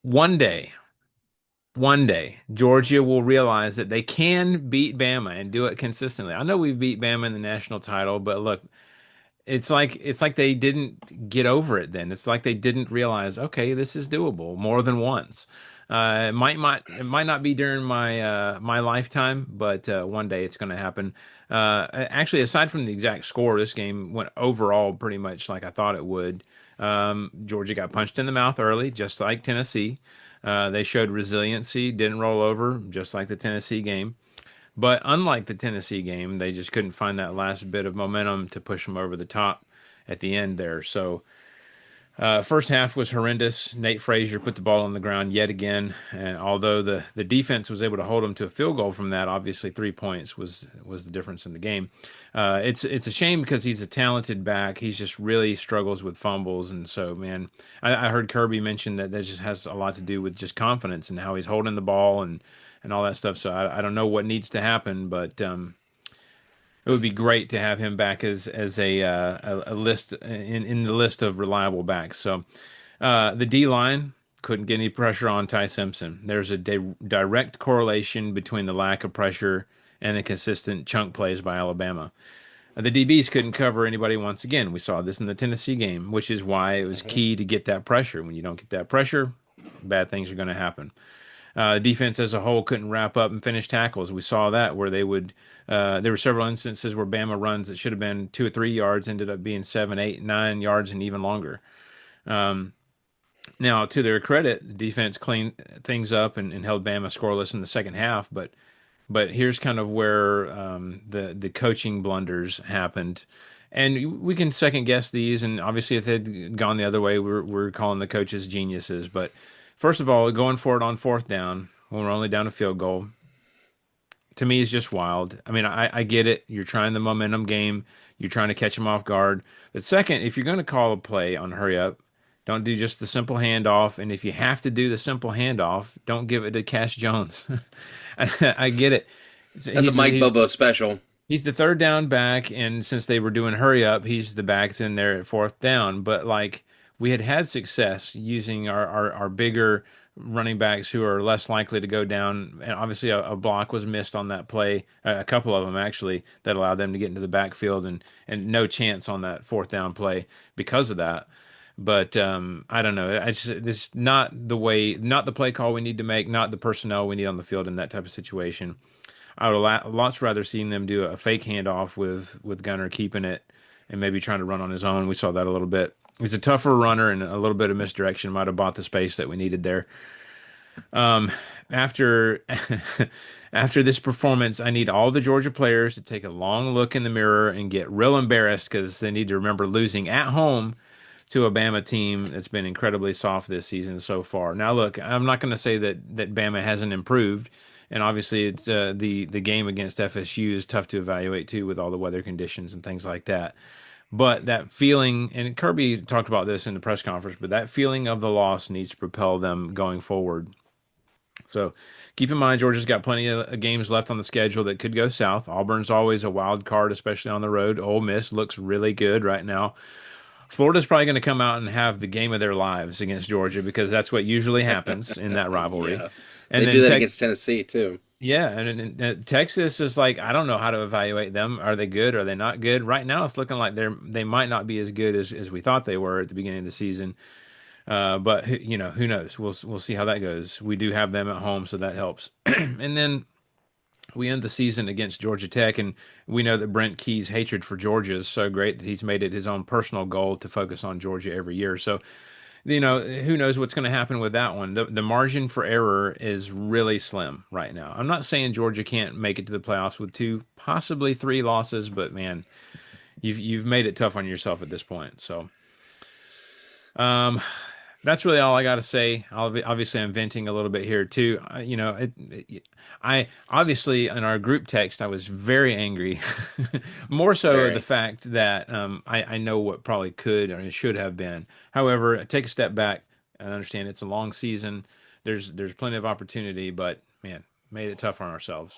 one day, one day, Georgia will realize that they can beat Bama and do it consistently. I know we beat Bama in the national title, but look, it's like they didn't get over it then. It's like they didn't realize, okay, this is doable more than once. It might not be during my lifetime, but one day it's going to happen. Actually, aside from the exact score, this game went overall pretty much like I thought it would. Georgia got punched in the mouth early, just like Tennessee. They showed resiliency, didn't roll over, just like the Tennessee game. But unlike the Tennessee game, they just couldn't find that last bit of momentum to push them over the top at the end there. So, first half was horrendous. Nate Frazier put the ball on the ground yet again, and although the defense was able to hold him to a field goal from that, obviously 3 points was the difference in the game. It's a shame because he's a talented back. He's just really struggles with fumbles, and so man, I heard Kirby mention that just has a lot to do with just confidence and how he's holding the ball and all that stuff. So I don't know what needs to happen, but it would be great to have him back as a list in the list of reliable backs. So the D line couldn't get any pressure on Ty Simpson. There's a direct correlation between the lack of pressure and the consistent chunk plays by Alabama. The DBs couldn't cover anybody once again. We saw this in the Tennessee game, which is why it was Hmm. key to get that pressure. When you don't get that pressure, bad things are going to happen. Defense as a whole couldn't wrap up and finish tackles. We saw that where they would. There were several instances where Bama runs that should have been 2 or 3 yards ended up being 7, 8, 9 yards and even longer. Now, to their credit, the defense cleaned things up and held Bama scoreless in the second half. But here's kind of where the coaching blunders happened. And we can second guess these, and obviously, if they'd gone the other way, we're calling the coaches geniuses. But first of all, going for it on fourth down when we're only down a field goal, to me is just wild. I mean, I get it. You're trying the momentum game. You're trying to catch them off guard. But second, if you're going to call a play on hurry up, don't do just the simple handoff. And if you have to do the simple handoff, don't give it to Cash Jones. I get it. That's a He's Mike he's Bobo special. he's the third down back, and since they were doing hurry up, he's the back that's in there at fourth down. But like we had success using our bigger running backs who are less likely to go down. And obviously, a block was missed on that play, a couple of them actually, that allowed them to get into the backfield and no chance on that fourth down play because of that. But I don't know. I just this is not the way, not the play call we need to make, not the personnel we need on the field in that type of situation. I would lots rather seen them do a fake handoff with Gunner keeping it and maybe trying to run on his own. We saw that a little bit. He's a tougher runner and a little bit of misdirection might have bought the space that we needed there. After after this performance, I need all the Georgia players to take a long look in the mirror and get real embarrassed because they need to remember losing at home to a Bama team that's been incredibly soft this season so far. Now, look, I'm not going to say that Bama hasn't improved, and obviously it's the game against FSU is tough to evaluate too with all the weather conditions and things like that. But that feeling, and Kirby talked about this in the press conference, but that feeling of the loss needs to propel them going forward. So keep in mind, Georgia's got plenty of games left on the schedule that could go south. Auburn's always a wild card, especially on the road. Ole Miss looks really good right now. Florida's probably going to come out and have the game of their lives against Georgia because that's what usually happens in that rivalry. Yeah, they And do then that Tech, against Tennessee too. yeah, and Texas is like I don't know how to evaluate them. Are they good? Are they not good? Right now, it's looking like they might not be as good as we thought they were at the beginning of the season. But who knows? We'll see how that goes. We do have them at home, so that helps. And then we end the season against Georgia Tech, and we know that Brent Key's hatred for Georgia is so great that he's made it his own personal goal to focus on Georgia every year. So, who knows what's going to happen with that one? The margin for error is really slim right now. I'm not saying Georgia can't make it to the playoffs with two, possibly three losses, but man, you've made it tough on yourself at this point. So, um, that's really all I got to say. Obviously, I'm venting a little bit here too. I obviously in our group text I was very angry, more so the Very. fact that I know what probably could or should have been. However, I take a step back and understand it's a long season. There's plenty of opportunity, but man, made it tough on ourselves.